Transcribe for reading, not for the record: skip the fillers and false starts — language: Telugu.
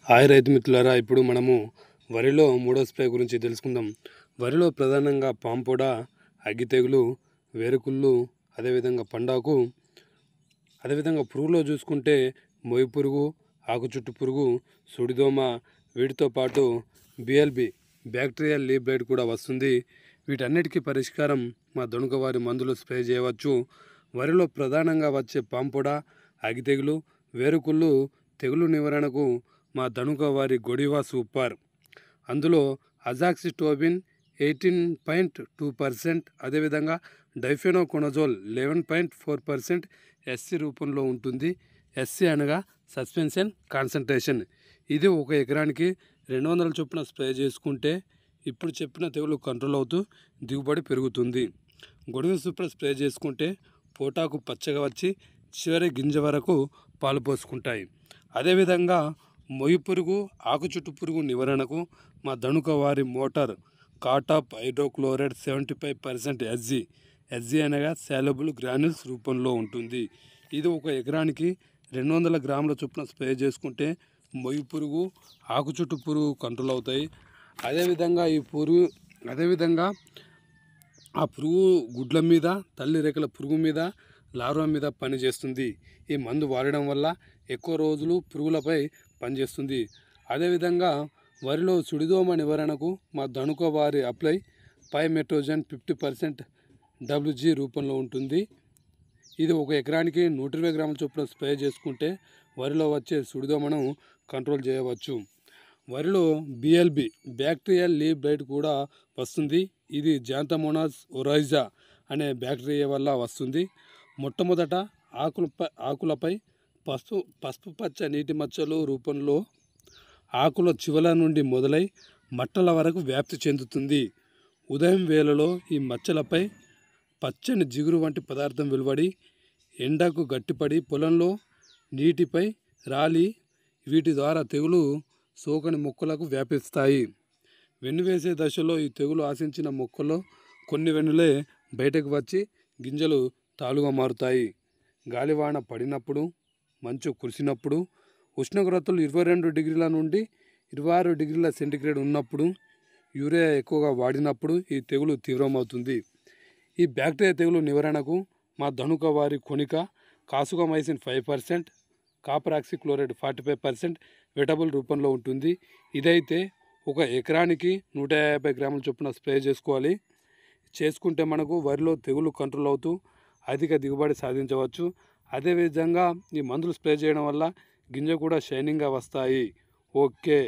హాయ్ రైతు మిత్రులారా, ఇప్పుడు మనము వరిలో మూడో స్ప్రే గురించి తెలుసుకుందాం. వరిలో ప్రధానంగా పాంపొడ, అగ్గి తెగులు, వేరుకుళ్ళు, అదేవిధంగా పండాకు, అదేవిధంగా పురుగులో చూసుకుంటే మొయి పురుగు, ఆకు చుట్టు పురుగు, సుడిదోమ, వీటితో పాటు బిఎల్బి బ్యాక్టీరియల్ లీఫ్ బ్లైట్ కూడా వస్తుంది. వీటన్నిటికీ పరిష్కారం మా దొణుకవారి మందులు స్ప్రే చేయవచ్చు. వరిలో ప్రధానంగా వచ్చే పాంపొడ, అగ్గి తెగులు, వేరుకుళ్ళు తెగులు నివారణకు మా దణుకవారి గొడివా సూపర్. అందులో అజాక్సిస్ట్రోబిన్ 18.2%, అదేవిధంగా డైఫెనోకొనజోల్ 11.4% ఎస్సి రూపంలో ఉంటుంది. ఎస్సి అనగా సస్పెన్షన్ కాన్సన్ట్రేషన్. ఇది ఒక ఎకరానికి 200 చొప్పున స్ప్రే చేసుకుంటే ఇప్పుడు చెప్పిన తెగులు కంట్రోల్ అవుతూ దిగుబడి పెరుగుతుంది. గొడివ సూపర్ స్ప్రే చేసుకుంటే పోటాకు పచ్చగా వచ్చి చివరి గింజ వరకు పాలు పోసుకుంటాయి. అదేవిధంగా మొయి పురుగు, ఆకు చుట్టు పురుగు నివారణకు మా దణుకవారి మోటార్ కాటాప్ హైడ్రోక్లోరైడ్ 75% ఎస్జి అనగా సాల్యుబుల్ గ్రాన్యూల్స్ రూపంలో ఉంటుంది. ఇది ఒక ఎకరానికి 200 గ్రాముల చొప్పున స్ప్రే చేసుకుంటే మొయి పురుగు, ఆకు చుట్టు పురుగు కంట్రోల్ అవుతాయి. అదేవిధంగా ఆ పురుగు గుడ్ల మీద, తల్లి రేఖల పురుగు మీద, లార్వా మీద పనిచేస్తుంది. ఈ మందు వాడడం వల్ల ఎక్కువ రోజులు పురుగులపై పనిచేస్తుంది. అదేవిధంగా వరిలో సుడిదోమ నివారణకు మా దణుకవారి అప్లై పైమెట్రోజన్ 50% WG రూపంలో ఉంటుంది. ఇది ఒక ఎకరానికి 120 గ్రాముల చొప్పున స్ప్రే చేసుకుంటే వరిలో వచ్చే సుడిదోమను కంట్రోల్ చేయవచ్చు. వరిలో బిఎల్బి బ్యాక్టీరియల్ లీఫ్ బ్లైట్ కూడా వస్తుంది. ఇది జాంతమోనాస్ ఒరైజా అనే బ్యాక్టీరియా వల్ల వస్తుంది. మొట్టమొదట ఆకులపై పసుపు పచ్చ నీటి మచ్చలు రూపంలో ఆకుల చివల నుండి మొదలై మట్టల వరకు వ్యాప్తి చెందుతుంది. ఉదయం వేళలో ఈ మచ్చలపై పచ్చని జిగురు వంటి పదార్థం వెలువడి ఎండకు గట్టిపడి పొలంలో నీటిపై రాలి వీటి ద్వారా తెగులు సోకని మొక్కలకు వ్యాపిస్తాయి. వెన్నువేసే దశలో ఈ తెగులు ఆశించిన మొక్కల్లో కొన్ని వెన్నులే బయటకు వచ్చి గింజలు తాలుగా మారుతాయి. గాలివాన పడినప్పుడు, మంచు కురిసినప్పుడు, ఉష్ణోగ్రతలు 22 డిగ్రీల నుండి 26 డిగ్రీల సెంటీగ్రేడ్ ఉన్నప్పుడు, యూరియా ఎక్కువగా వాడినప్పుడు ఈ తెగులు తీవ్రమవుతుంది. ఈ బ్యాక్టీరియా తెగులు నివారణకు మా దణుకవారి కొనిక కాసుకమైసిన్ 5%, కాపర్ ఆక్సిక్లోరైడ్ 45% వెటబుల్ రూపంలో ఉంటుంది. ఇదైతే ఒక ఎకరానికి 150 గ్రాముల చొప్పున స్ప్రే చేసుకుంటే మనకు వరిలో తెగులు కంట్రోల్ అవుతూ అధిక దిగుబడి సాధించవచ్చు. అదేవిధంగా ఈ మందులు స్ప్రే చేయడం వల్ల గింజ కూడా షైనింగ్గా వస్తాయి. ఓకే.